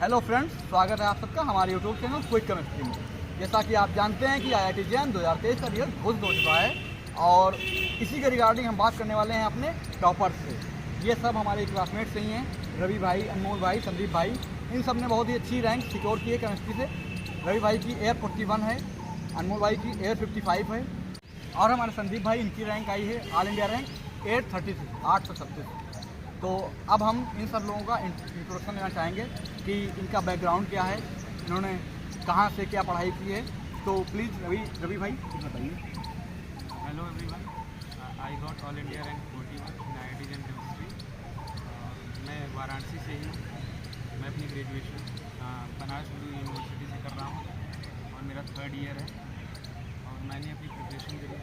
Hello friends, स्वागत है आप सबका हमारे यूट्यूब चैनल क्विक केमिस्ट्री में। जैसा कि आप जानते हैं कि IIT जैन 2023 का रिजल्ट घोषित हो चुका है और इसी के रिगार्डिंग हम बात करने वाले हैं अपने टॉपर्स से। ये सब हमारे क्लासमेट्स ही हैं, रवि भाई, अनमोल भाई, संदीप भाई। इन सब ने बहुत ही अच्छी रैंक सिक्योर की है केमिस्ट्री से। रवि भाई की एयर 41 है, अनमोल भाई की एयर 55 है और हमारे संदीप भाई, इनकी रैंक आई है ऑल इंडिया रैंक 836 836। तो अब हम इन सब लोगों का इंट्रोडक्शन लेना चाहेंगे कि इनका बैकग्राउंड क्या है, इन्होंने कहाँ से क्या पढ़ाई की है। तो प्लीज़ रवि भाई कुछ बताइए। Hello everyone, I got all India rank 41 in IIT Jain chemistry. मैं वाराणसी से ही मैं अपनी ग्रेजुएशन बनारस हिंदू यूनिवर्सिटी से कर रहा हूँ और मेरा 3rd ईयर है और मैंने अपनी प्रिपरेशन के लिए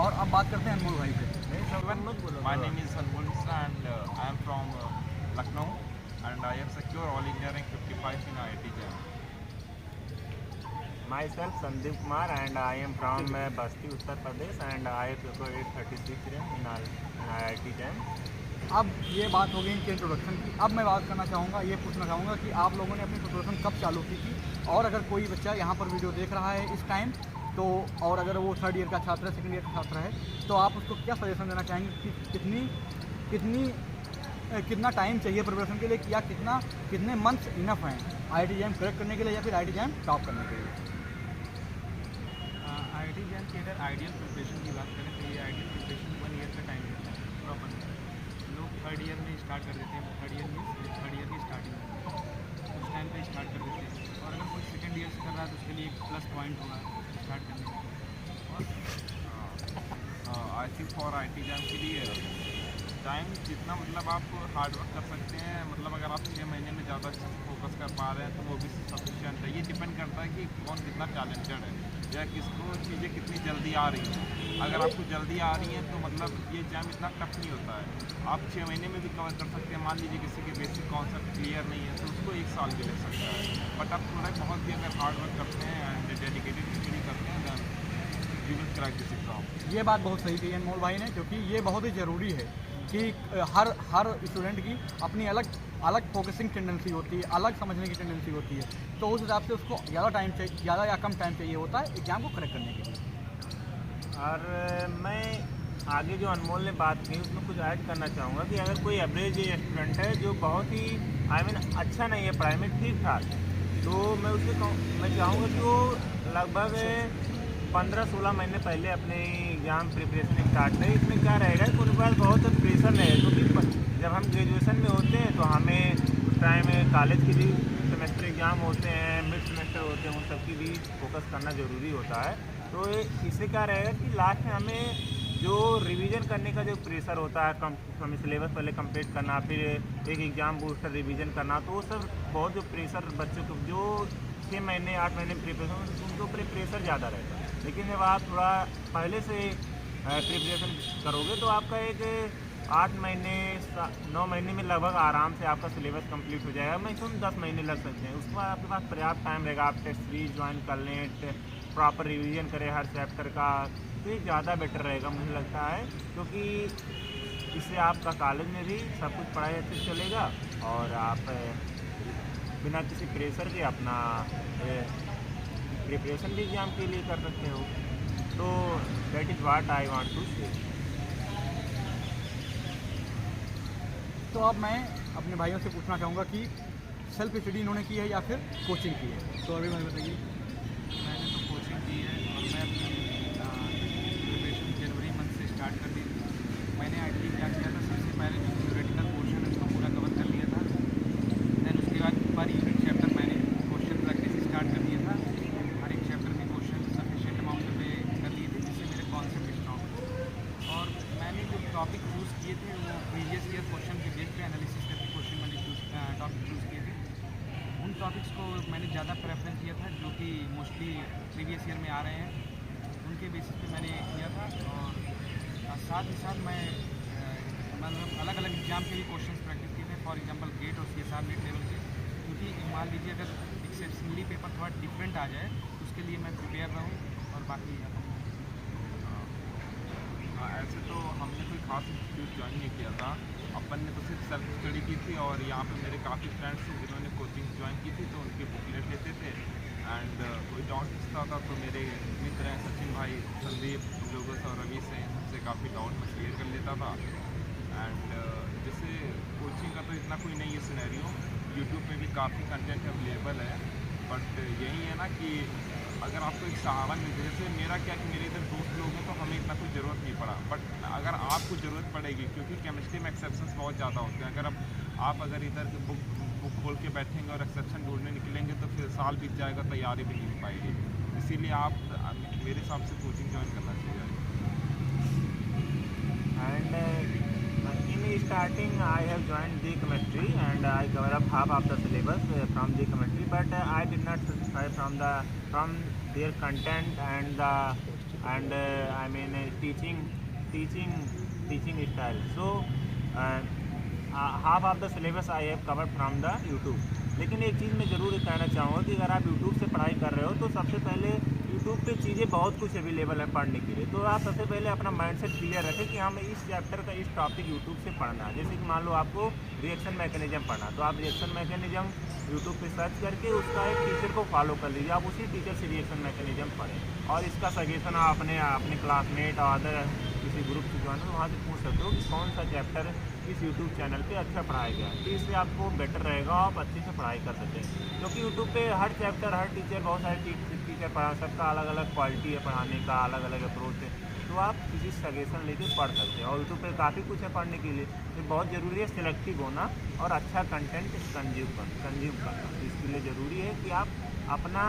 और अब बात करते हैं अनमोल भाई से। My name is Anmol Misra and I am from Lucknow and I have secured all India rank 55 in IIT JAM. Myself Sandeep Kumar and I am from Basti, Uttar Pradesh and I have secured 836 rank in IIT JAM. अब ये बात हो गई इनके introduction की। अब मैं बात करना चाहूँगा, ये पूछना चाहूँगा कि आप लोगों ने अपनी प्रिपरेशन कब चालू की थी, और अगर कोई बच्चा यहाँ पर वीडियो देख रहा है इस टाइम तो, और अगर वो 3rd ईयर का छात्र है, 2nd ईयर का छात्र है, तो आप उसको क्या सजेशन देना चाहेंगे कि कितना टाइम चाहिए प्रिपरेशन के लिए, या कितने मंथ्स इनफ हैं IIT जैम क्रैक करने के लिए या फिर IIT जैम टॉप करने के लिए? IIT जैम की अगर आइडियल प्रिपरेशन की बात करें तो ये आइडियल प्रिपरेशन 1 ईयर का टाइम लेता है प्रॉपर। लोग 3rd ईयर में स्टार्ट कर देते हैं, 3rd ईयर में 3rd ईयर की स्टार्टिंग में उस टाइम पे स्टार्ट कर देते हैं, और अगर कोई 2nd ईयर से कर रहा है तो उसके लिए एक प्लस पॉइंट होगा स्टार्ट करने का। I think for IIT jam के लिए टाइम जितना मतलब आप हार्ड वर्क कर सकते हैं, मतलब अगर आप 6 महीने में ज़्यादा फोकस कर पा रहे हैं तो वो भी सफिशिएंट है। ये डिपेंड करता है कि कौन कितना टैलेंटेड है या किसको चीज़ें कितनी जल्दी आ रही हैं। अगर आपको जल्दी आ रही हैं तो मतलब ये जैम इतना टफ नहीं होता है, आप 6 महीने में भी कवर कर सकते हैं। मान लीजिए किसी के बेसिक कॉन्सेप्ट क्लियर नहीं है तो उसको 1 साल भी लग सकता है, बट आप थोड़ा बहुत भी अगर हार्ड वर्क करते हैं एंड डेडिकेटेड स्टडी करते हैं then you will crack this exam. ये बात बहुत सही कही अनमोल भाई ने, क्योंकि ये बहुत ही ज़रूरी है कि हर स्टूडेंट की अपनी अलग फोकसिंग टेंडेंसी होती है, अलग समझने की टेंडेंसी होती है। तो उस हिसाब से उसको ज़्यादा या कम टाइम चाहिए होता है एग्ज़ाम को क्रैक करने के लिए। और मैं आगे जो अनमोल ने बात की उसमें कुछ ऐड करना चाहूँगा कि अगर कोई एवरेज स्टूडेंट है जो बहुत ही अच्छा नहीं है पढ़ाई में, ठीक ठाक, तो मैं चाहूँगा कि वो लगभग 15-16 महीने पहले अपने एग्ज़ाम प्रिपरेशन स्टार्ट करें। इसमें क्या रहेगा कि उनके पास बहुत प्रेशर नहीं है, क्योंकि जब हम ग्रेजुएशन में होते हैं तो हमें उस टाइम कॉलेज की भी सेमेस्टर एग्ज़ाम होते हैं, मिड सेमेस्टर होते हैं, उन सब की भी फोकस करना ज़रूरी होता है। तो इससे क्या रहेगा कि लास्ट में हमें जो रिवीजन करने का जो प्रेशर होता है, हमें सिलेबस पहले कंप्लीट करना, फिर एक एग्ज़ाम बूस्टर रिवीजन करना, तो वो सब बहुत जो प्रेशर बच्चों को जो 6 महीने 8 महीने प्रिपरेशन उनके ऊपर प्रेशर ज़्यादा रहता है। लेकिन जब आप थोड़ा पहले से प्रिपरेशन करोगे तो आपका एक 8 महीने 9 महीने में लगभग आराम से आपका सिलेबस कंप्लीट हो जाएगा। मैक्सिमम 10 महीने लग सकते हैं। उसके बाद आपके पास पर्याप्त टाइम रहेगा, आप टेस्ट सीरीज ज्वाइन कर लें, प्रॉपर रिवीजन करें हर चैप्टर का, तो ये ज़्यादा बेटर रहेगा मुझे लगता है, क्योंकि इससे आपका कॉलेज में भी सब कुछ पढ़ाई अच्छे से चलेगा और आप बिना किसी प्रेशर के अपना प्रिपरेशन भी एग्जाम के लिए कर सकते हो। तो that is what I want to say. तो अब मैं अपने भाइयों से पूछना चाहूँगा कि सेल्फ स्टडी इन्होंने की है या फिर कोचिंग की है। तो अभी भाई बताइए। मैंने तो कोचिंग की है और मैं अपनी प्रिपरेशन जनवरी मंथ से स्टार्ट कर दी थी। मैंने एक्चुअली क्या किया था, सबसे पहले जो थ्योरेटिकल पोर्शन है उसको पूरा कवर कर लिया था। देन उसके बाद पर यूनिट चैप्टर मैंने क्वेश्चन प्रैक्टिस स्टार्ट कर दिया था। हर एक चैप्टर के क्वेश्चन सफिशिएंट अमाउंट में कर लिए थे जिससे मेरे कॉन्सेप्ट स्ट्रॉन्ग थे। और मैंने जो टॉपिक चूज़ किए थे वो प्रीवियस ईयर क्वेश्चन के बेस पे एनालिसिस करके क्वेश्चन मैंने टॉपिक चूज़ किए थे। उन टॉपिक्स को मैंने ज़्यादा प्रेफरेंस दिया था जो कि मोस्टली प्रीवियस ईयर में आ रहे हैं, उनके बेसिस पे मैंने किया था। और साथ ही साथ मैं मतलब अलग अलग एग्ज़ाम के लिए क्वेश्चंस प्रैक्टिस किए थे, फॉर एग्जांपल गेट और CSR नेट लेवल के, क्योंकि मान लीजिए अगर एक्सेप्शनली पेपर थोड़ा डिफरेंट आ जाए तो उसके लिए मैं प्रिपेयर रहूँ। और बाकी ऐसे तो हमने कोई खास इंस्टीट्यूट ज्वाइन नहीं किया था। अपन ने तो सिर्फ सेल्फ स्टडी की थी और यहाँ पे मेरे काफ़ी फ्रेंड्स थे जिन्होंने कोचिंग ज्वाइन की थी, तो उनकी बुकलेट लेते थे एंड कोई डाउट पूछता था तो मेरे मित्र हैं सचिन भाई, संदीप, लोगोस और रवि से इनसे काफ़ी डाउट मैं क्लियर कर लेता था। एंड जैसे कोचिंग का तो इतना कोई नहीं है सिनेरियो, यूट्यूब पे भी काफ़ी कंटेंट अवेलेबल है, बट यही है ना कि अगर आपको एक सहारा मिल जाए, जैसे मेरा क्या कि मेरे इधर दोस्त लोग हैं तो हमें इतना कुछ ज़रूरत नहीं पड़ा, बट अगर आपको ज़रूरत पड़ेगी क्योंकि केमिस्ट्री में एक्सेप्शंस बहुत ज़्यादा होते हैं, अगर आप अगर इधर बुक खोल के बैठेंगे और एक्सेप्शन ढूंढने निकलेंगे तो फिर साल बीत जाएगा, तैयारी भी नहीं हो पाएगी। इसीलिए आप मेरे हिसाब से कोचिंग ज्वाइन करना चाहिए। And in starting, I have joined the chemistry and I cover up half of the syllabus from the chemistry, but I did not satisfy from their content and I mean teaching style. So half of the syllabus I have covered from the YouTube. लेकिन एक चीज़ मैं ज़रूर कहना चाहूँगा कि अगर आप YouTube से पढ़ाई कर रहे हो तो सबसे पहले YouTube पे चीज़ें बहुत कुछ अवेलेबल है पढ़ने के लिए। तो आप सबसे पहले अपना माइंडसेट क्लियर रखें कि हमें इस चैप्टर का इस टॉपिक YouTube से पढ़ना है। जैसे कि मान लो आपको रिएक्शन मैकेनिज्म पढ़ना, तो आप रिएक्शन मैकेनिज्म YouTube पे सर्च करके उसका एक टीचर को फॉलो कर लीजिए, आप उसी टीचर से रिएक्शन मैकेनिज्म पढ़ें और इसका सजेशन आप अपने क्लासमेट और अदर किसी ग्रुप से ज्वाइन वहाँ से पूछ सकते हो कि कौन सा चैप्टर इस यूट्यूब चैनल पे अच्छा पढ़ाया गया है। तो इससे आपको बेटर रहेगा, आप अच्छे से पढ़ाई कर सकते हैं, क्योंकि यूट्यूब पे हर चैप्टर हर टीचर बहुत सारे टीचर पढ़ा, सबका अलग अलग क्वालिटी है पढ़ाने का, अलग अलग अप्रोच है, तो आप किसी सजेशन लेके पढ़ सकते हैं। और यूट्यूब पे काफ़ी कुछ है पढ़ने के लिए, तो बहुत ज़रूरी है सिलेक्टिव होना और अच्छा कंटेंट कंज्यूम करना। तो इसके लिए ज़रूरी है कि आप अपना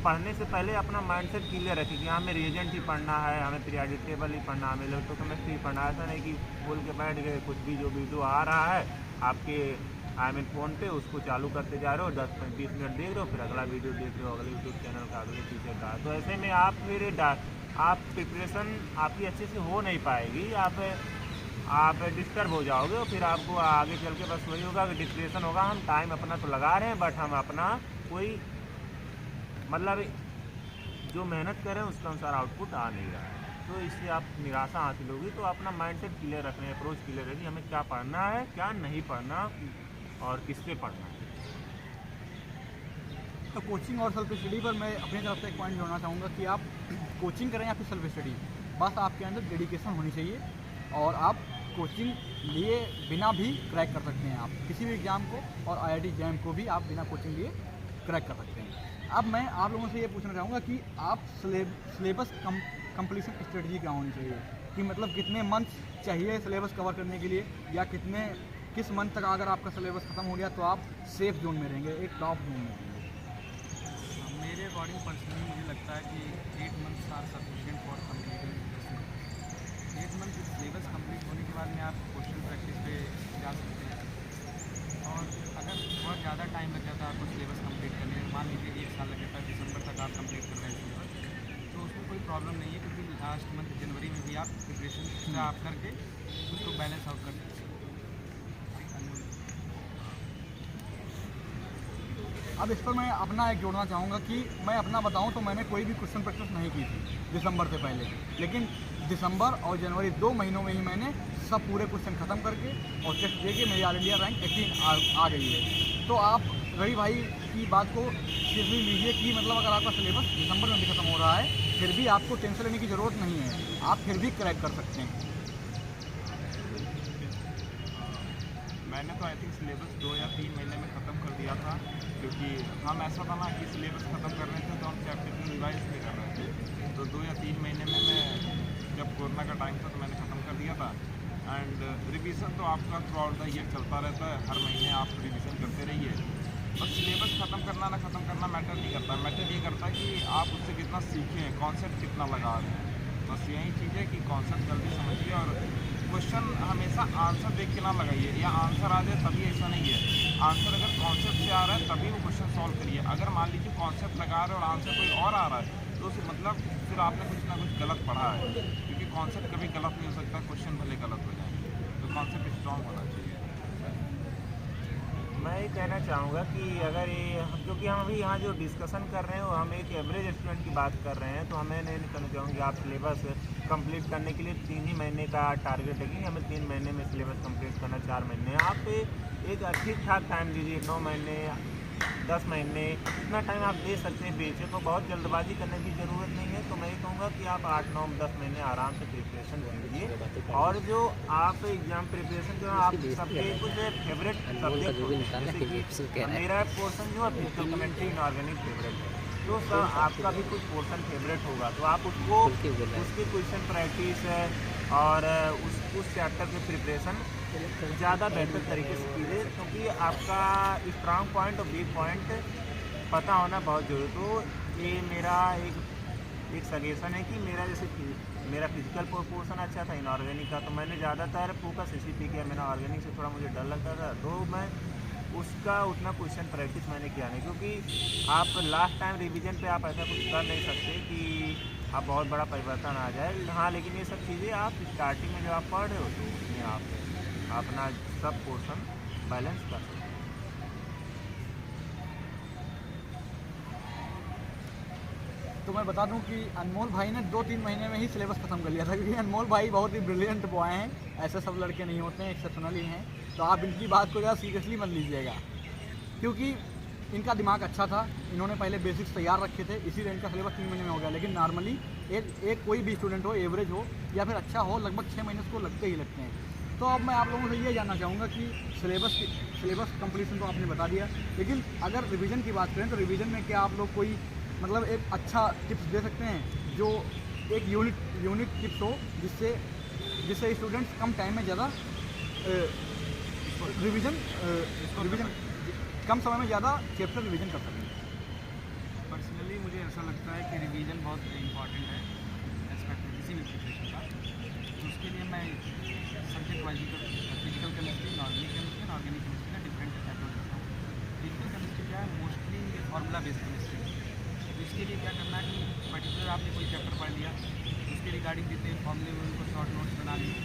पढ़ने से पहले अपना माइंडसेट क्लियर रखें कि हमें रिएजेंट ही पढ़ना है, हमें पीरियोडिक टेबल ही पढ़ना है, हमें इलेक्ट्रोकेमिस्ट्री पढ़ना है। ऐसा नहीं कि बोल के बैठ गए, कुछ भी जो वीडियो आ रहा है आपके फ़ोन पे उसको चालू करते जा रहे हो, 10-20 मिनट देख रहे हो, फिर अगला वीडियो देख रहे हो अगले यूट्यूब चैनल का, अगले टीचर का। तो ऐसे में आप प्रिपरेशन आपकी अच्छे से हो नहीं पाएगी, आप डिस्टर्ब हो जाओगे और फिर आपको आगे चल के बस वही होगा कि डिप्रेशन होगा। हम टाइम अपना तो लगा रहे हैं बट हम अपना कोई मतलब जो मेहनत कर रहे हैं उसके अनुसार आउटपुट आ नहीं रहा है, तो इससे आप निराशा हासिल होगी। तो अपना माइंडसेट क्लियर रखना है, अप्रोच क्लियर रखनी, हमें क्या पढ़ना है, क्या नहीं पढ़ना और किससे पढ़ना है। तो कोचिंग और सेल्फ स्टडी पर मैं अपनी तरफ से एक पॉइंट जोड़ना चाहूँगा कि आप कोचिंग करें या फिर सेल्फ स्टडी, बस आपके अंदर डेडिकेशन होनी चाहिए और आप कोचिंग लिए बिना भी क्रैक कर सकते हैं। आप किसी भी एग्ज़ाम को और IIT JAM को भी आप बिना कोचिंग लिए क्रैक कर सकते हैं। अब मैं आप लोगों से ये पूछना चाहूँगा कि आप सिलेबस कंप्लीशन स्ट्रेटजी क्या होनी चाहिए, कि मतलब कितने मंथ्स चाहिए सिलेबस कवर करने के लिए, या किस मंथ तक अगर आपका सिलेबस ख़त्म हो गया तो आप सेफ जोन में रहेंगे, एक टॉप जोन में रहेंगे। मेरे अकॉर्डिंग पर्सनली मुझे लगता है कि 8 months are sufficient for completing 8 month syllabus complete होने के बाद में आप क्वेश्चन प्रैक्टिस पे जा सकते हैं। और अगर बहुत ज़्यादा टाइम लग जाता है आपको सिलेबस कंप्लीट करने में, मान लीजिए 1 साल लग जाता है, दिसंबर तक आप कंप्लीट कर रहे हैं सिलेबस, तो उसमें कोई प्रॉब्लम नहीं है, क्योंकि लास्ट मंथ जनवरी में भी आप प्रिपरेशन आप करके उसको बैलेंस आउट कर सकते हैं। अब इस पर मैं अपना एक जोड़ना चाहूँगा कि मैं अपना बताऊँ तो मैंने कोई भी क्वेश्चन प्रैक्टिस नहीं की थी दिसंबर से पहले, लेकिन दिसंबर और जनवरी 2 महीनों में ही मैंने सब पूरे क्वेश्चन ख़त्म करके और टेस्ट दे के मेरी ऑल इंडिया रैंक 18 आ गई है। तो आप रवि भाई की बात को सीरियसली लीजिए कि मतलब अगर आपका सिलेबस दिसंबर में भी ख़त्म हो रहा है फिर भी आपको टेंशन लेने की ज़रूरत नहीं है, आप फिर भी क्रैक कर सकते हैं। मैंने तो आई थिंक सिलेबस 2 या 3 महीने में ख़त्म कर दिया था, क्योंकि हम ऐसा था ना कि सिलेबस ख़त्म कर रहे थे तो हम चैप्टर को रिवाइज भी कर रहे थे। तो 2 या 3 महीने में मैं, जब कोरोना का टाइम था तो मैंने ख़त्म कर दिया था। एंड रिवीजन तो आपका थ्रू आउट द ईयर चलता रहता है, हर महीने आप रिवीजन करते रहिए। बस सिलेबस ख़त्म करना ना ख़त्म करना मैटर नहीं करता, मैटर ये करता है कि आप उससे कितना सीखें, कॉन्सेप्ट कितना लगा रहे हैं। बस यही चीज़ है कि कॉन्सेप्ट जल्दी समझिए और क्वेश्चन हमेशा आंसर देख के ना लगाइए, या आंसर आ जाए तभी, ऐसा नहीं है। आंसर अगर कॉन्सेप्ट से आ रहा है तभी वो क्वेश्चन सॉल्व करिए। अगर मान लीजिए कॉन्सेप्ट लगा रहे हैं और आंसर कोई और आ रहा है तो उसे मतलब फिर आपने कुछ ना कुछ गलत पढ़ा है, क्योंकि कॉन्सेप्ट कभी गलत नहीं हो सकता, क्वेश्चन भले गलत हो जाए। तो कॉन्सेप्ट स्ट्रॉन्ग होना चाहिए। मैं ये कहना चाहूँगा कि अगर ये क्योंकि हम अभी यहाँ जो डिस्कशन कर रहे हैं वो हम एक एवरेज स्टूडेंट की बात कर रहे हैं, तो हमें नहीं कहना चाहूँगी आप सिलेबस कंप्लीट करने के लिए 3 ही महीने का टारगेट है कि हमें 3 महीने में सिलेबस कंप्लीट करना, 4 महीने। आप एक ठीक ठाक टाइम दीजिए, 9 महीने 10 महीने इतना टाइम आप दे सकते हैं बेचे, तो बहुत जल्दबाजी करने की ज़रूरत नहीं है। तो मैं ये कहूँगा कि आप 8, 9, 10 महीने आराम से प्रिपरेशन कीजिए। और जो आप एग्ज़ाम प्रिपरेशन जो आप सबके कुछ फेवरेट सब्जेक्ट होते हैं, जैसे कि मेरा पोर्सन जो है फिजिकल केमिस्ट्री इनऑर्गेनिक फेवरेट है, तो सर आपका भी कुछ पोर्सन फेवरेट होगा, तो आप उसको उसकी क्वेश्चन प्रैक्टिस है और उस चैप्टर के प्रिपरेशन ज़्यादा बेहतर तरीके से कीजिए, क्योंकि आपका स्ट्रांग पॉइंट और वीक पॉइंट पता होना बहुत जरूरी। तो ये मेरा एक सजेशन है कि मेरा फिजिकल पोर्शन अच्छा था इनऑर्गेनिक का, तो मैंने ज़्यादातर फोकस इसी पे किया। मेरा ऑर्गेनिक से थोड़ा मुझे डर लगता था, तो मैं उसका उतना क्वेश्चन प्रैक्टिस मैंने किया नहीं, क्योंकि आप लास्ट टाइम रिवीजन पे आप ऐसा कुछ कर नहीं सकते कि आप बहुत बड़ा परिवर्तन आ जाए। हाँ, लेकिन ये सब चीज़ें आप स्टार्टिंग में जब आप पढ़ रहे हो तो उसमें आप अपना सब पोर्शन बैलेंस कर सकते हैं। तो मैं बता दूं कि अनमोल भाई ने 2-3 महीने में ही सिलेबस ख़त्म कर लिया था, क्योंकि अनमोल भाई बहुत ही ब्रिलियंट बॉय हैं, ऐसे सब लड़के नहीं होते हैं, एक्सेप्शनल ही हैं। तो आप इनकी बात को ज़्यादा सीरियसली मत लीजिएगा, क्योंकि इनका दिमाग अच्छा था, इन्होंने पहले बेसिक्स तैयार रखे थे, इसीलिए इनका सिलेबस 3 महीने में हो गया। लेकिन नॉर्मली एक कोई भी स्टूडेंट हो, एवरेज हो या फिर अच्छा हो, लगभग 6 महीने उसको लगते ही लगते हैं। तो अब मैं आप लोगों से ये जानना चाहूँगा कि सिलेबस कंप्लीशन तो आपने बता दिया, लेकिन अगर रिवीजन की बात करें तो रिवीजन में क्या आप लोग कोई मतलब एक अच्छा टिप्स दे सकते हैं, जो एक यूनिक टिप्स हो, जिससे स्टूडेंट्स कम टाइम में ज़्यादा रिवीजन कम समय में ज़्यादा चैप्टर रिवीजन कर सकें? पर्सनली मुझे ऐसा लगता है कि रिवीजन बहुत इम्पॉर्टेंट है एस्पेक्ट किसी भी प्रिपरेशन का। तो उसके लिए मैं subject wise physical chemistry, inorganic chemistry, organic chemistry का डिफरेंट अप्रोच करता हूँ। फिजिकल केमिस्ट्री क्या है, मोस्टली फार्मूला बेस्ड केमिस्ट्री। तो इसके लिए क्या करना है कि पर्टिकुलर आपने कोई चैप्टर पढ़ लिया, उसके रिगार्डिंग जितने फॉर्मूले हुए उनको शॉर्ट नोट्स बना लिए,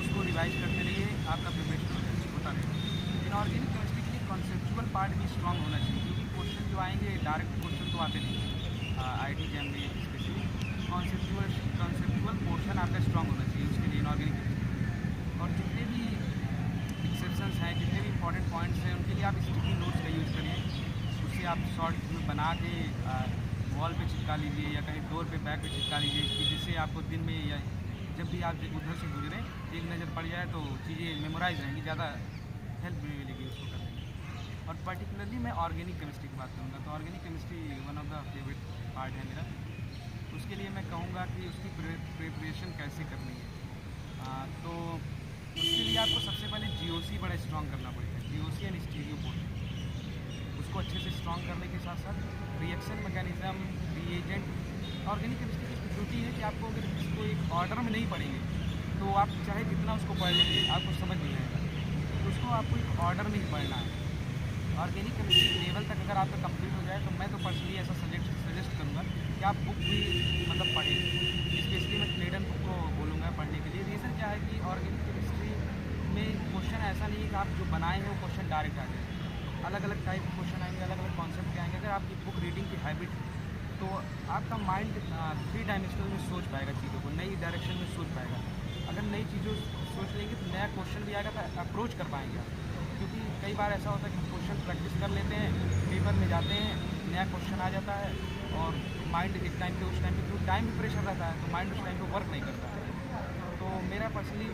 उसको रिवाइज करते रहिए, आपका प्रिपरेशन होता रहेगा। इनऑर्गेनिक केमिस्ट्री के लिए कॉन्सेप्चुअल पार्ट भी स्ट्रॉन्ग होना चाहिए, क्योंकि क्वेश्चन जो आएंगे डायरेक्ट क्वेश्चन तो आते नहीं, IIT JEM में स्पेशली कॉन्सेप्चुअल पोर्शन आपका स्ट्रॉन्ग होना चाहिए उसके लिए इनऑर्गेनिक केमिस्ट्री। और जितने भी एक्सेप्शंस हैं, जितने भी इंपॉर्टेंट पॉइंट्स हैं, उनके लिए आप स्टिकी नोट्स का यूज़ करिए। उससे आप शॉर्ट में बना के वॉल पे चिपका लीजिए या कहीं डोर पे बैक पे चिपका लीजिए, कि जिससे आपको दिन में या जब भी आप उधर से गुजरें एक नज़र पड़ जाए तो चीज़ें मेमोराइज रहेंगी, ज़्यादा हेल्प भी मिलेगी उसको करने में। और पर्टिकुलरली मैं ऑर्गेनिक केमिस्ट्री की बात करूँगा, तो organic chemistry one of the favourite part है मेरा। उसके लिए मैं कहूँगा कि उसकी प्रिपरेशन कैसे करनी है। तो उसके लिए आपको सबसे पहले GOC बड़ा स्ट्रॉन्ग करना पड़ेगा, GOC एंड स्टीरियो पोर्शन। उसको अच्छे से स्ट्रॉन्ग करने के साथ साथ reaction mechanism, reagent. Organic chemistry की ब्यूटी है कि आपको अगर इसको एक ऑर्डर में नहीं पढ़ेंगे तो आप चाहे जितना उसको पढ़ लेंगे आपको समझ नहीं आएगा, तो उसको आपको एक ऑर्डर में ही पढ़ना है। ऑर्गेनिक केमिस्ट्री लेवल तक अगर आपका कंप्लीट हो जाए तो मैं तो पर्सनली ऐसा सजेस्ट करूँगा कि आप बुक भी मतलब पढ़ें। स्पेशली मैं क्लेडन बुक को बोलूँगा पढ़ने के लिए। रीज़न क्या है कि ऑर्गेनिक केमिस्ट्री में क्वेश्चन ऐसा नहीं है कि आप जो बनाए हैं वो क्वेश्चन डायरेक्ट आ जाए, अलग अलग टाइप के क्वेश्चन आएंगे, अलग अलग कॉन्सेप्ट के आएंगे। अगर आपकी बुक रीडिंग की हैबिट तो आपका माइंड 3 डायमेंशनल में सोच पाएगा, चीज़ों को नई डायरेक्शन में सोच पाएगा। अगर नई चीज़ों सोच लेंगे तो नया क्वेश्चन भी आएगा तो अप्रोच कर पाएंगे आप। क्योंकि कई बार ऐसा होता है कि क्वेश्चन प्रैक्टिस कर लेते हैं, पेपर में जाते हैं, नया क्वेश्चन आ जाता है और माइंड एक टाइम पे उस टाइम पे जो टाइम भी प्रेशर रहता है तो माइंड उस टाइम पे वर्क नहीं करता है। तो मेरा पर्सनली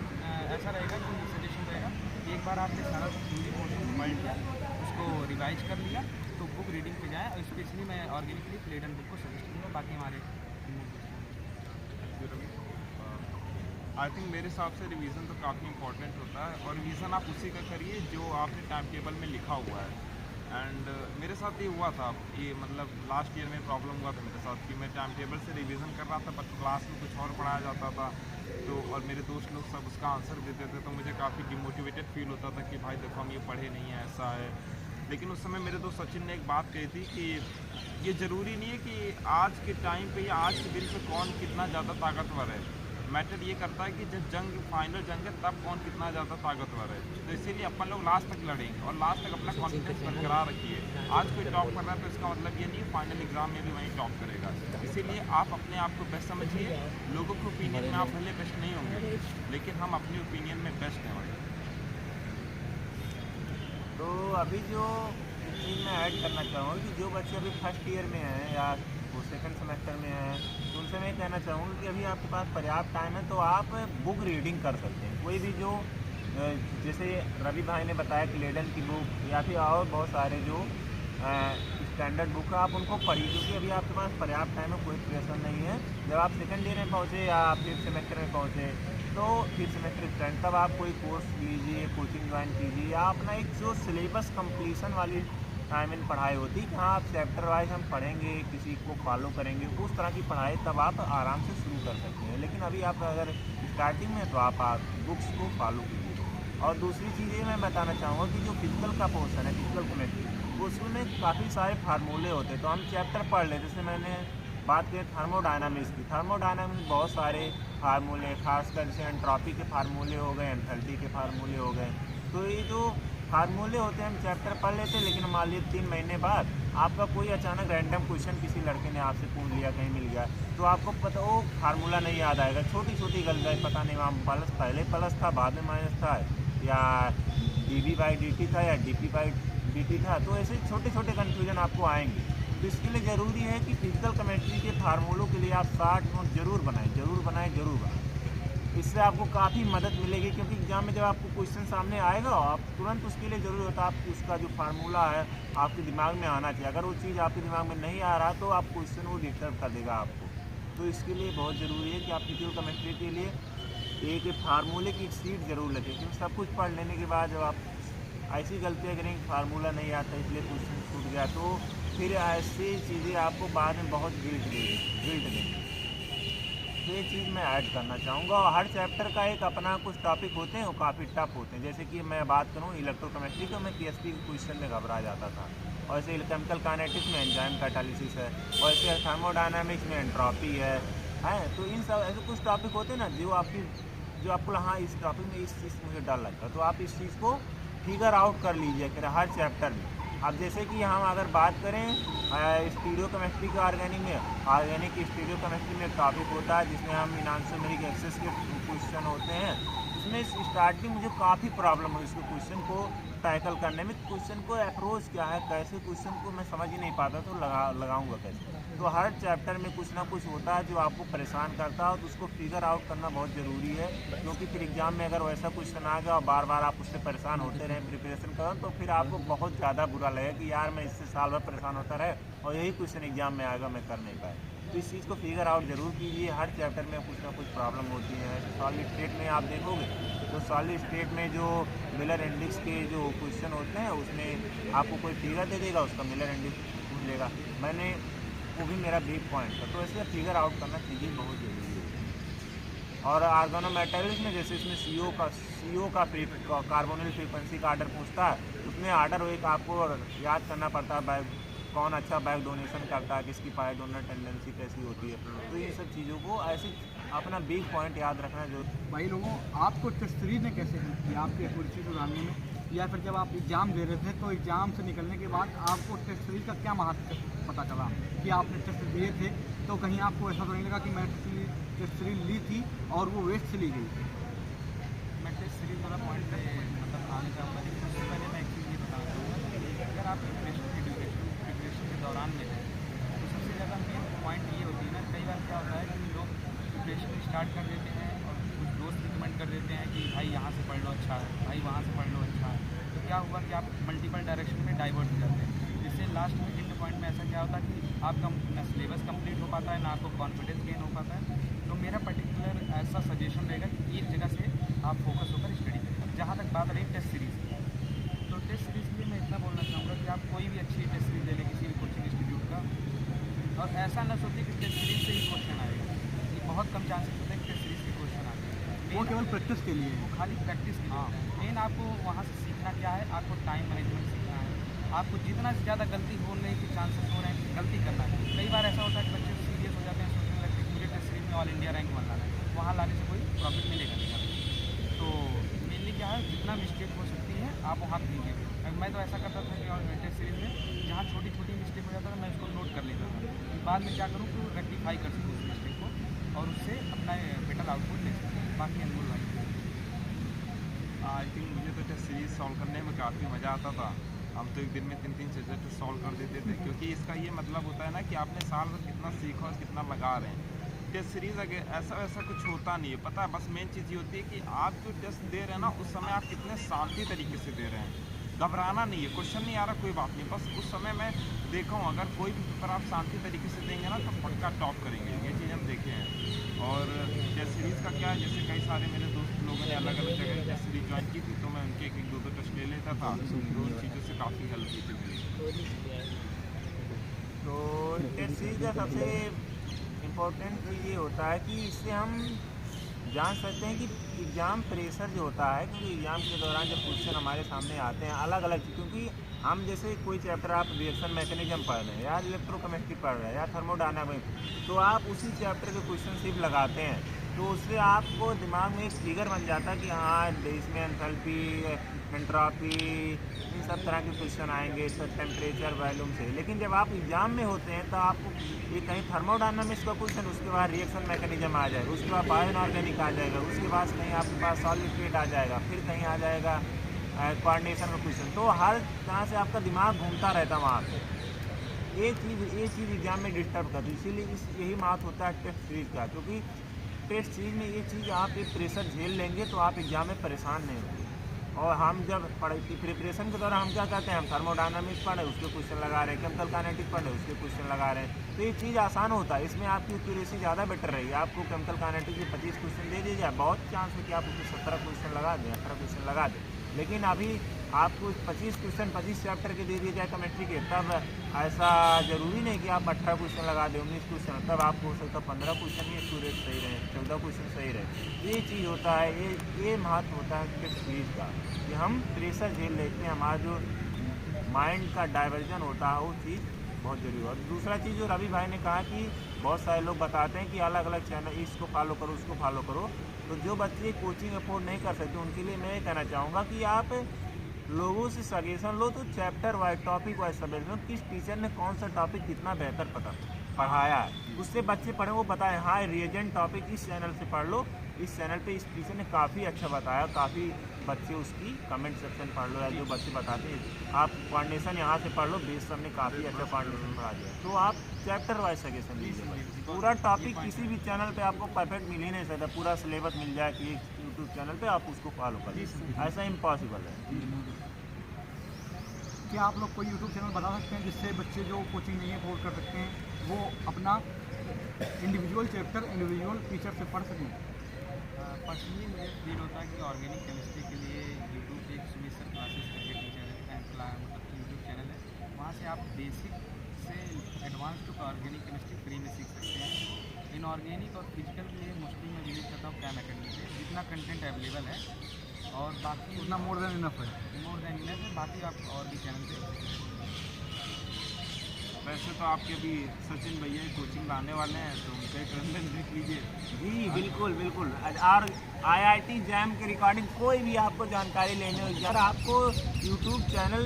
ऐसा रहेगा कि सजेशन रहेगा कि एक बार आपने सारा हिंदी पोर्शन पढ़ लिया, उसको रिवाइज कर लिया, तो बुक रीडिंग पे जाएँ। और स्पेशली मैं ऑर्गेनिकली क्लेडन बुक को सजेस्ट करूँगा। बाकी हमारे आई थिंक मेरे हिसाब से रिवीजन तो काफ़ी इंपॉर्टेंट होता है, और रिवीजन आप उसी का करिए जो आपने टाइम टेबल में लिखा हुआ है। एंड मेरे साथ ये हुआ था, ये मतलब लास्ट ईयर में प्रॉब्लम हुआ था मेरे साथ कि मैं टाइम टेबल से रिवीजन कर रहा था बट क्लास में कुछ और पढ़ाया जाता था, तो और मेरे दोस्त लोग सब उसका आंसर देते थे, तो मुझे काफ़ी डिमोटिवेटेड फील होता था कि भाई देखो हम ये पढ़े नहीं हैं, ऐसा है। लेकिन उस समय मेरे दोस्त सचिन ने एक बात कही थी कि ये ज़रूरी नहीं है कि आज के टाइम पे या आज के दिन पे कौन कितना ज़्यादा ताकतवर है। मैटर ये करता है कि जब जंग फाइनल जंग है तब कौन कितना ज़्यादा ताकतवर है। तो इसीलिए अपन लोग लास्ट तक लड़ेंगे और लास्ट तक अपना कॉन्फिडेंस बरकरार रखिए। आज कोई टॉप कर रहा है तो इसका मतलब ये नहीं फाइनल एग्जाम में भी वहीं टॉप करेगा। इसीलिए आप अपने आप को बेस्ट समझिए। लोगों के ओपिनियन में आप भले बेस्ट नहीं होंगे, लेकिन हम अपने ओपिनियन में बेस्ट हैं भाई। तो अभी जो चीज़ मैं ऐड करना चाहूँगा कि जो बच्चे अभी फर्स्ट ईयर में हैं या वो सेकंड सेमेस्टर में हैं, तो उनसे मैं कहना चाहूँगा कि अभी आपके पास पर्याप्त टाइम है तो आप बुक रीडिंग कर सकते हैं। कोई भी जो जैसे रवि भाई ने बताया कि लेडन की बुक या फिर और बहुत सारे जो स्टैंडर्ड बुक है आप उनको पढ़िए, क्योंकि अभी आपके पास पर्याप्त टाइम है, कोई प्रेशर नहीं है। जब आप सेकंड ईयर में पहुँचे या फिफ्थ सेमेस्टर में पहुँचे तो फिफ्थ सेमेस्टर स्टैंड तब आप कोई कोर्स लीजिए, कोचिंग ज्वाइन कीजिए या अपना एक जो सिलेबस कंप्लीसन वाली टाइम इन पढ़ाई होती है कि हाँ आप चैप्टर वाइज हम पढ़ेंगे, किसी को फॉलो करेंगे, उस तरह की पढ़ाई तब आप आराम से शुरू कर सकते हैं। लेकिन अभी आप अगर स्टार्टिंग में तो आप बुक्स को फॉलो कीजिए। और दूसरी चीज़ ये मैं बताना चाहूँगा कि जो फिजिकल का पोर्शन है, फिजिकल केमिस्ट्री, उसमें काफ़ी सारे फार्मूले होते हैं। तो हम चैप्टर पढ़ लें, जैसे मैंने बात की थर्मोडायनामिक्स की। थर्मोडायनामिक्स बहुत सारे फार्मूले, खासकर जैसे एंट्रोपी के फार्मूले हो गए, एंथैल्पी के फार्मूले हो गए। तो ये जो फार्मूले होते हैं हम चैप्टर पढ़ लेते हैं, लेकिन मान लीजिए 3 महीने बाद आपका कोई अचानक रैंडम क्वेश्चन किसी लड़के ने आपसे पूछ लिया, कहीं मिल गया, तो आपको पता वो फार्मूला नहीं याद आएगा। छोटी छोटी गलती, पता नहीं वहाँ प्लस पहले प्लस था बाद में माइनस था, या dv/dt था या dp/dt था। तो ऐसे छोटे छोटे कन्फ्यूजन आपको आएंगे। तो इसके लिए ज़रूरी है कि फिजिकल केमिस्ट्री के फार्मूलों के लिए आप 60 नोट जरूर बनाएं। इससे आपको काफ़ी मदद मिलेगी, क्योंकि एग्जाम में जब आपको क्वेश्चन सामने आएगा आप तुरंत उसके लिए ज़रूरी होता है आप उसका जो फार्मूला है आपके दिमाग में आना चाहिए। अगर वो चीज़ आपके दिमाग में नहीं आ रहा तो आप क्वेश्चन वो डिस्टर्ब कर देगा आपको। तो इसके लिए बहुत ज़रूरी है कि आप फिजिकल केमिस्ट्री के लिए एक फार्मूले की सीट ज़रूर लेते, क्योंकि सब कुछ पढ़ लेने के बाद जब आप ऐसी गलतियाँ करेंगे, फार्मूला नहीं आता इसलिए क्वेश्चन छूट गया, तो फिर ऐसी चीज़ें आपको बाद में बहुत गिल्ट देंगी। तो ये चीज़ मैं ऐड करना चाहूँगा। और हर चैप्टर का एक अपना कुछ टॉपिक होते हैं, वो काफ़ी टफ होते हैं। जैसे कि मैं बात करूँ इलेक्ट्रोकेमिस्ट्री का, मैं पीएचडी के क्वेश्चन में घबरा जाता था। और ऐसे केमिकल काइनेटिक्स में एंजाइम कैटालिसिस है, और ऐसे थर्मोडायनामिक्स में एंट्रोपी है। तो इन सब ऐसे कुछ टॉपिक होते हैं ना जो आपको हाँ इस टॉपिक में इस चीज़ मुझे डर लगता है, तो आप इस चीज़ को फिगर आउट कर लीजिए फिर हर चैप्टर में। अब जैसे कि हम अगर बात करें स्टीरियो केमिस्ट्री के ऑर्गेनिक स्टीरियो केमिस्ट्री में एक टॉपिक होता है जिसमें हम इनॉन्सोमेरिक एक्सेस के क्वेश्चन होते हैं। इसमें स्टार्टिंग मुझे काफ़ी प्रॉब्लम हुई इसको क्वेश्चन को टैकल करने में। क्वेश्चन को अप्रोच क्या है, कैसे क्वेश्चन को मैं समझ ही नहीं पाता, तो लगाऊंगा कैसे। तो हर चैप्टर में कुछ ना कुछ होता है जो आपको परेशान करता है, तो उसको फिगर आउट करना बहुत ज़रूरी है, क्योंकि फिर एग्जाम में अगर वैसा क्वेश्चन आ गया और बार बार आप उससे परेशान होते रहें प्रिपरेशन करें, तो फिर आपको बहुत ज़्यादा बुरा लगेगा कि यार मैं इससे साल भर परेशान होता रहे और यही क्वेश्चन एग्जाम में आएगा, मैं कर नहीं पाया। तो इस चीज़ को फिगर आउट ज़रूर कीजिए। हर चैप्टर में कुछ ना कुछ प्रॉब्लम होती है। सॉलिड स्टेट में आप देखोगे तो सॉलिड स्टेट में जो मिलर इंडेक्स के जो क्वेश्चन होते हैं उसमें आपको कोई फिगर दे देगा, उसका मिलर इंडेक्स पूछ लेगा, वो भी मेरा वीक पॉइंट था। तो ऐसे फिगर आउट करना चीज़ें बहुत ज़रूरी है। और ऑर्गेनोमेटेरियल्स में जैसे इसमें CO का कार्बोनिल फ्रीक्वेंसी का आर्डर पूछता है, उसमें आर्डर एक आपको याद करना पड़ता है, कौन अच्छा बैक डोनेशन करता है, किसकी पायर डोनर टेंडेंसी कैसी होती है। तो ये सब चीज़ों को ऐसे अपना बिग पॉइंट याद रखना जो भाई लोगों, आपको टेस्ट सीरीज ने कैसे हेल्प किया आपके एक्यूरेसी सुधारने में, या फिर जब आप एग्ज़ाम दे रहे थे तो एग्ज़ाम से निकलने के बाद आपको टेस्ट सीरीज का क्या महत्व पता चला कि आपने टेस्ट दिए थे, तो कहीं आपको ऐसा तो नहीं लगा कि मैं टेस्ट सीरीज ली थी और वो वेस्ट से ली गई? मैं टेस्ट सीरीज वाला पॉइंट पे मतलब आने चाहूँगा। लेकिन सबसे पहले मैं एक चीज़ ये बताना चाहूँगा कि अगर आप प्रिपरेशन के दौरान में हैं तो सबसे ज़्यादा मेन पॉइंट ये होती है ना, कई बार क्या होता है कि लोग प्रिपरेशन स्टार्ट कर देते हैं और कुछ दोस्त रिकमेंड कर देते हैं कि भाई यहाँ से पढ़ लो अच्छा है, भाई वहाँ से पढ़ लो अच्छा है। तो क्या हुआ कि आप मल्टीपल डायरेक्शन में डाइवर्ट हो जाते हैं, जिससे लास्ट में एंड पॉइंट में ऐसा क्या होता है कि आपका ना सिलेबस कंप्लीट हो पाता है, ना आपको कॉन्फिडेंस गेन हो पाता है। तो मेरा पर्टिकुलर ऐसा सजेशन रहेगा कि एक जगह से आप फोकस होकर स्टडी करें। जहाँ तक बात रही टेस्ट सीरीज़ की, तो टेस्ट सीरीज़ के लिए मैं इतना बोलना चाहूँगा कि आप कोई भी अच्छी टेस्ट सीरीज़ ले लें किसी भी कोचिंग इंस्टीट्यूट का, और ऐसा न सोचिए कि टेस्ट सीरीज़ से ही क्वेश्चन आएगा। ये बहुत कम चांसेस होते हैं कि टेस्ट सीरीज़ के क्वेश्चन आते हैं। वो केवल प्रैक्टिस के लिए वो खाली प्रैक्टिस के लिए। मेन आपको वहाँ से सीखना क्या है, आपको टाइम मैनेजमेंट सीखना है। आपको जितना से ज़्यादा गलती होने के चांसेस हो रहे हैं, गलती करना है। कई बार ऐसा होता है कि बच्चे सीरियस हो जाते हैं, सोचने लगते हैं कि मुझे टेस्ट सीरीज में ऑल इंडिया रैंक बनना है, वहाँ लाने से कोई प्रॉफिट मिलेगा नहीं। तो मेनली क्या है, जितना मिस्टेक हो सकती है आप वहाँ कीजिए। मैं तो ऐसा करता था कि और टेस्ट सीरीज में जहाँ छोटी छोटी मिस्टेक हो जाता था मैं उसको नोट कर लेता था, बाद में क्या करूँ तो रेक्टिफाई कर सकूँ उस मिस्टेक को और उससे अपना बेटर आउटपुट ले सकूँ। बाकी अनमोल भाई आई थिंक मुझे तो टेस्ट सीरीज सॉल्व करने में काफ़ी मज़ा आता था। हम तो एक दिन में 3-3 सब्जेक्ट सॉल्व कर देते थे, क्योंकि इसका ये मतलब होता है ना कि आपने साल भर कितना सीखा और कितना लगा रहे हैं। टेस्ट सीरीज अगर ऐसा वैसा कुछ होता नहीं है, पता है, बस मेन चीज़ ये होती है कि आप जो टेस्ट दे रहे हैं ना उस समय आप कितने शांति तरीके से दे रहे हैं। घबराना नहीं है, क्वेश्चन नहीं आ रहा कोई बात नहीं, बस उस समय मैं देखा हूँ अगर कोई भी पेपर आप शांति तरीके से देंगे ना तो पक्का टॉप करेंगे, ये चीज़ हम देखे हैं। और टेस्ट सीरीज़ का क्या है, जैसे कई सारे मेरे दोस्त लोगों ने अलग अलग जगह टेस्ट सीरीज ज्वाइन की थी, तो मैं उनके एक दो टेस्ट ले लेता था, तो उन चीज़ों से काफ़ी हेल्प की थी मेरी। तो टेस्ट सीरीज का सबसे इम्पोर्टेंट चीज़ ये होता है कि इससे हम जान सकते हैं कि एग्ज़ाम प्रेशर जो होता है, क्योंकि एग्ज़ाम के दौरान जब क्वेश्चन हमारे सामने आते हैं अलग अलग, क्योंकि हम जैसे कोई चैप्टर आप रिएक्शन मैकेनिज्म पढ़ रहे हैं या इलेक्ट्रोकेमिस्ट्री पढ़ रहे हैं या थर्मोडायनामिक्स, तो आप उसी चैप्टर के क्वेश्चन सिर्फ लगाते हैं, तो उससे आपको दिमाग में एक फिगर बन जाता है कि हाँ इसमें एंथैल्पी, एंट्रोपी, इन सब तरह के क्वेश्चन आएंगे टेम्परेचर वॉल्यूम से। लेकिन जब आप एग्जाम में होते हैं तो आपको ये कहीं थर्मोडायनामिक्स का क्वेश्चन, उसके बाद रिएक्शन मैकेनिज्म आ जाएगा, उसके बाद बायो इनऑर्गेनिक आ जाएगा, उसके बाद कहीं आपके पास सॉलिड स्टेट आ जाएगा, फिर कहीं आ जाएगा कोऑर्डिनेशन का क्वेश्चन। तो हर तरह से आपका दिमाग घूमता रहता है वहाँ पर। ये चीज़ एग्जाम में डिस्टर्ब करती है, इसीलिए यही बात होता है टेस्ट सीरीज का, क्योंकि टेस्ट सीरीज में ये चीज़ आप एक प्रेशर झेल लेंगे तो आप एग्जाम में परेशान नहीं होंगे। और हम जब प्रिपरेशन के दौरान हम क्या करते हैं, हम थर्मोडायनामिक्स पढ़े उसके क्वेश्चन लगा रहे हैं, केमिकल काइनेटिक्स पढ़े उसके क्वेश्चन लगा रहे हैं, तो ये चीज़ आसान होता है। इसमें आपकी एक्यूरेसी ज़्यादा बेटर रहेगी। आपको केमिकल काइनेटिक्स के 25 क्वेश्चन दे दिए जाए, बहुत चांस है कि आप उसके 17 क्वेश्चन लगा दें, 18 क्वेश्चन लगा दें। लेकिन अभी आपको 25 क्वेश्चन 25 चैप्टर के दे दिए जाए केमिस्ट्री के, तब ऐसा ज़रूरी नहीं कि आप 18 क्वेश्चन लगा दें, 19 क्वेश्चन, तब आपको हो सकता है 15 क्वेश्चन ही एक्यूरेट सही रहे, 14 क्वेश्चन सही रहे। ये चीज़ होता है, ये महत्व होता है टेस्ट सीरीज का, कि हम प्रेशर झेल लेते हैं, हमारा जो माइंड का डाइवर्जन होता है वो चीज़ बहुत जरूरी है। और दूसरा चीज़ जो रवि भाई ने कहा कि बहुत सारे लोग बताते हैं कि अलग अलग चैनल, इसको फॉलो करो उसको फॉलो करो, तो जो बच्चे कोचिंग अफोर्ड नहीं कर सकते उनके लिए मैं ये कहना चाहूँगा कि आप लोगों से सजेशन लो, तो chapter wise topic wise suggestion लो, किस टीचर ने कौन सा टॉपिक कितना बेहतर पढ़ाया है, उससे बच्चे पढ़ें, वो बताएं हाँ रिएजेंट टॉपिक इस चैनल से पढ़ लो, इस चैनल पे इस टीचर ने काफ़ी अच्छा बताया, काफ़ी बच्चे उसकी कमेंट सेक्शन पढ़ लो, या जो बच्चे बताते हैं आप कोऑर्डिनेशन यहाँ से पढ़ लो, बेस सर ने काफ़ी अच्छा कोऑर्डिनेशन पढ़ा दिया, तो आप चैप्टर वाइज सजेशन लीजिए। पूरा टॉपिक किसी भी चैनल पे आपको परफेक्ट मिल ही नहीं सकता, पूरा सिलेबस मिल जाए कि यूट्यूब चैनल पे आप उसको फॉलो करिए, ऐसा इम्पॉसिबल है। क्या आप लोग कोई यूट्यूब चैनल बता सकते हैं जिससे बच्चे जो कोचिंग नहीं अफोर्ड कर सकते हैं वो अपना इंडिविजुअल चैप्टर इंडिविजुअल टीचर से पढ़ सकें? पर्सनली मुझे फील होता है कि ऑर्गेनिक केमिस्ट्री के लिए यूट्यूब पे एक सुमित सर क्लासेस करके टीचर है, मतलब यूट्यूब चैनल है, वहाँ से आप बेसिक से advance to organic chemistry free में सीख सकते हैं। इनऑर्गेनिक और फिजिकल के लिए मोस्टली मैं विजिट करता हूँ कैम अकेडमी से, जितना कंटेंट अवेलेबल है, और बाकी उतना मोर देन इनफ है। बाकी आप और भी चैनल पे। वैसे तो आपके भी सचिन भैया कोचिंग लाने वाले हैं, तो उनका एक रन देख लीजिए। जी बिल्कुल बिल्कुल। और IIT जैम के रिकॉर्डिंग कोई भी आपको जानकारी लेने हो, अगर आपको यूट्यूब चैनल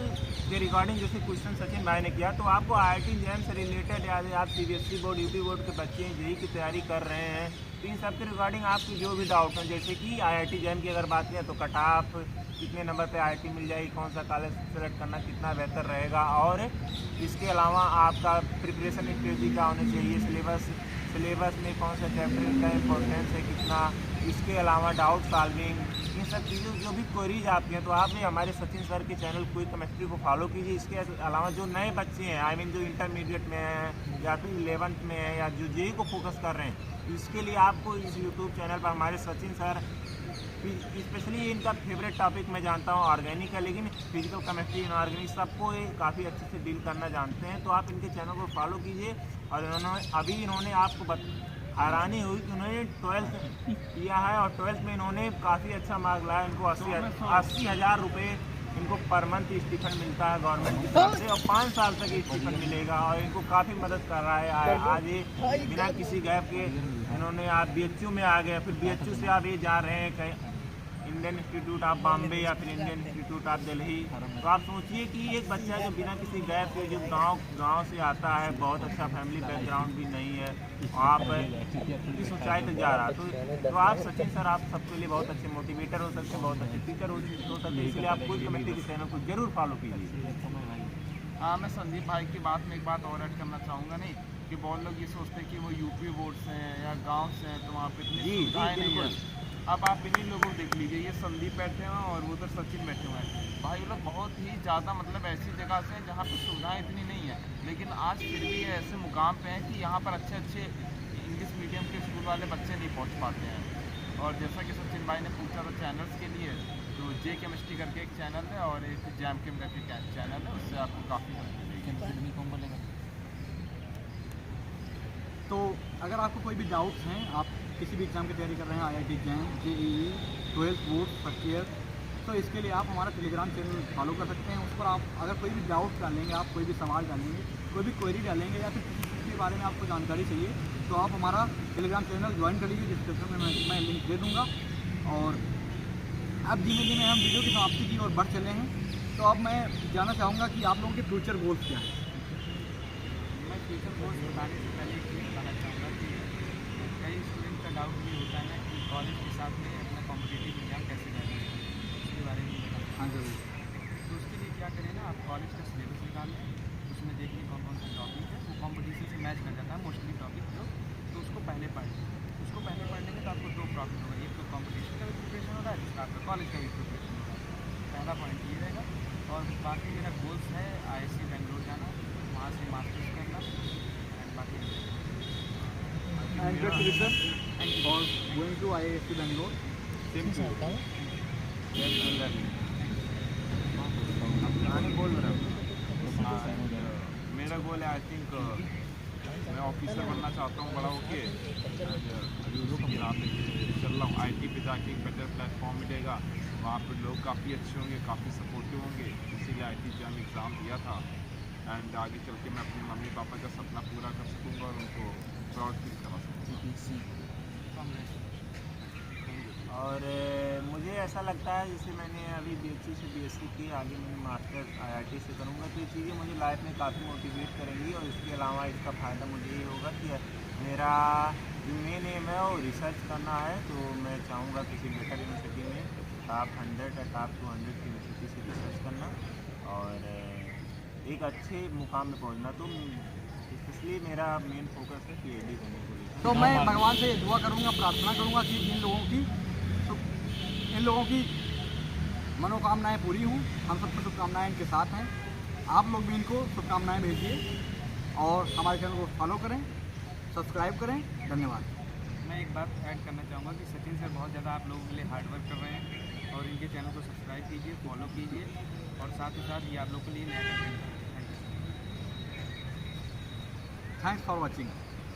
के रिकॉर्डिंग जैसे क्वेश्चन सचिन भाई ने किया, तो आपको IIT जैम से रिलेटेड, या आप CBSE बोर्ड UP बोर्ड के बच्चे हैं जेई की तैयारी कर रहे हैं, तो इन सब के रिकॉर्डिंग आपकी जो भी डाउट हैं, जैसे कि IIT जैम की अगर बात करें तो कट ऑफ कितने नंबर पे IIT मिल जाएगी, कौन सा कॉलेज सेलेक्ट करना कितना बेहतर रहेगा, और इसके अलावा आपका प्रिपरेशन स्ट्रेटजी क्या होनी चाहिए, सिलेबस में कौन सा चैप्टर का इम्पोर्टेंस है कितना, इसके अलावा डाउट सॉल्विंग, इन सब चीज़ों जो भी क्वेरीज आपकी हैं, तो आपने हमारे सचिन सर के चैनल क्विक केमिस्ट्री को फॉलो कीजिए। इसके अलावा जो नए बच्चे हैं, जो इंटरमीडिएट में हैं या फिर 11th में हैं या जो जेई को फोकस कर रहे हैं, इसके लिए आपको इस यूट्यूब चैनल पर हमारे सचिन सर, स्पेशली इनका फेवरेट टॉपिक मैं जानता हूँ ऑर्गेनिक है, लेकिन फिजिकल केमिस्ट्री इनऑर्गेनिक सबको ये काफ़ी अच्छे से डील करना जानते हैं, तो आप इनके चैनल को फॉलो कीजिए। और इन्होंने आपको हैरानी हुई कि उन्होंने 12th किया है, और 12th में इन्होंने काफ़ी अच्छा मार्क लाया, इनको 80,000 रुपये इनको पर मंथ स्टीफन मिलता है गवर्नमेंट की तरफ से और 5 साल तक स्टीफन मिलेगा और इनको काफ़ी मदद कर रहा है। आज ये बिना किसी गैप के इन्होंने आप BHU में आ गए, फिर BHU से आप ये जा रहे हैं कहीं इंडियन इंस्टीट्यूट ऑफ बॉम्बे या फिर इंडियन इंस्टीट्यूट ऑफ दिल्ली। तो आप सोचिए कि एक बच्चा जो बिना किसी गैप के जो गांव से आता है, बहुत अच्छा फैमिली बैकग्राउंड भी नहीं है, आप इस ऊंचाई तक जा रहा तो आप सचिन सर आप सबके लिए बहुत अच्छे मोटिवेटर हो सकते हैं, बहुत अच्छे टीचर हो सकते हैं, इसलिए आप कोई कमेटी के चैनल को जरूर फॉलो कीजिए। हाँ, मैं संदीप भाई की बात में एक बात और ऐड करना चाहूँगा नहीं कि बहुत लोग ये सोचते हैं कि वो यूपी बोर्ड से हैं या गांव से हैं तो वहाँ पे इतनी सुविधाएं नहीं है। अब आप इन्हीं लोगों को देख लीजिए, ये संदीप बैठे हुए हैं और उधर सचिन बैठे हुए हैं। भाई लोग बहुत ही ज़्यादा मतलब ऐसी जगह से हैं जहाँ पे सुविधाएं इतनी नहीं है, लेकिन आज फिर भी ये ऐसे मुकाम पे हैं कि यहाँ पर अच्छे अच्छे इंग्लिश मीडियम के स्कूल वाले बच्चे नहीं पहुँच पाते हैं। और जैसा कि सचिन भाई ने पूछा था चैनल्स के लिए, तो जे केमिस्ट्री करके एक चैनल है और एक जैम केम करके चैनल है, उससे आपको काफ़ी हेल्प मिलेगी। तो अगर आपको कोई भी डाउट्स हैं, आप किसी भी एग्ज़ाम की तैयारी कर रहे हैं, IIT jam, JEE, 12th board first year, तो इसके लिए आप हमारा टेलीग्राम चैनल फॉलो कर सकते हैं। उस पर आप अगर कोई भी डाउट डालेंगे, आप कोई भी सवाल डालेंगे, कोई भी क्वेरी डालेंगे या फिर किसी चीज़ के बारे में आपको जानकारी चाहिए, तो आप हमारा टेलीग्राम चैनल ज्वाइन कर लीजिए। डिस्क्रिप्शन में मैं लिंक दे दूँगा। और अब धीमे धीमे हम वीडियो की समाप्ति की ओर बढ़ चले हैं, तो अब मैं जानना चाहूँगा कि आप लोगों के फ्यूचर गोल्स क्या हैं। मैं फ्यूचर गोल्स बताने से पहले एक चीज़ बताना चाहूँगा कि कई स्टूडेंट का डाउट ये होता है ना कि कॉलेज के साथ में अपना कॉम्पिटिटिव एग्जाम कैसे करें, उसके बारे में बताना। हाँ जरूर। तो उसके लिए क्या करें ना, आप कॉलेज का सिलेबस निकाल लें, उसमें देखिए कौन कौन सा टॉपिक है वो कॉम्पिटिशन से मैच कर जाता है मोस्टली टॉपिक जो, तो उसको पहले पढ़ लें। उसको पहले पढ़ने में तो आपको 2 प्रॉफिट होगा, एक तो कॉम्पिटिशन का भी प्रिपरेशन हो रहा है, दूसरा आपका कॉलेज का भी प्रिपरेशन हो रहा है। पहला पॉइंट ये रहेगा। और बाकी मेरा गोल्स है IISc बेंगलोर जाना, वहाँ से मास्टर्स करना एंड बाकी Congratulations for going to IISc Bangalore. मेरा गोल है, आई थिंक मैं ऑफिसर बनना चाहता हूँ बड़ा होके। अभी उसकी राह पे चल रहा हूँ। IT पे जाके एक बेटर प्लेटफॉर्म मिलेगा, वहाँ पे लोग काफ़ी अच्छे होंगे, काफ़ी सपोर्टिव होंगे, इसीलिए IT जैम एग्ज़ाम दिया था। एंड आगे चल के मैं अपने मम्मी पापा का सपना पूरा कर सकूँगा और उनको प्राउड फील करा सकूँगा। और मुझे ऐसा लगता है जैसे मैंने अभी BHU से BSc की, आगे मैंने मास्टर IIT से करूँगा, तो ये चीज़ें मुझे लाइफ में काफ़ी मोटिवेट करेंगी। और इसके अलावा इसका फ़ायदा मुझे ये होगा कि मेरा जो मेन एम है वो रिसर्च करना है, तो मैं चाहूँगा किसी बेटर यूनिवर्सिटी में टॉप 100 या टॉप 200 की यूनिवर्सिटी से रिसर्च करना और एक अच्छे मुकाम में पहुँचना। तो इसलिए मेरा मेन फोकस है PhD करने को लेकर। तो मैं भगवान से दुआ करूँगा, प्रार्थना करूँगा कि इन लोगों की मनोकामनाएं पूरी हों। हम सबको शुभकामनाएं इनके साथ हैं, आप लोग भी इनको शुभकामनाएं भेजिए और हमारे चैनल को फॉलो करें, सब्सक्राइब करें। धन्यवाद। मैं एक बात ऐड करना चाहूँगा कि सचिन सर बहुत ज़्यादा आप लोगों के लिए हार्ड वर्क कर रहे हैं और इनके चैनल को सब्सक्राइब कीजिए, फॉलो कीजिए और साथ ही साथ ये आप लोग के लिए नया कंटेंट है। Thanks for watching.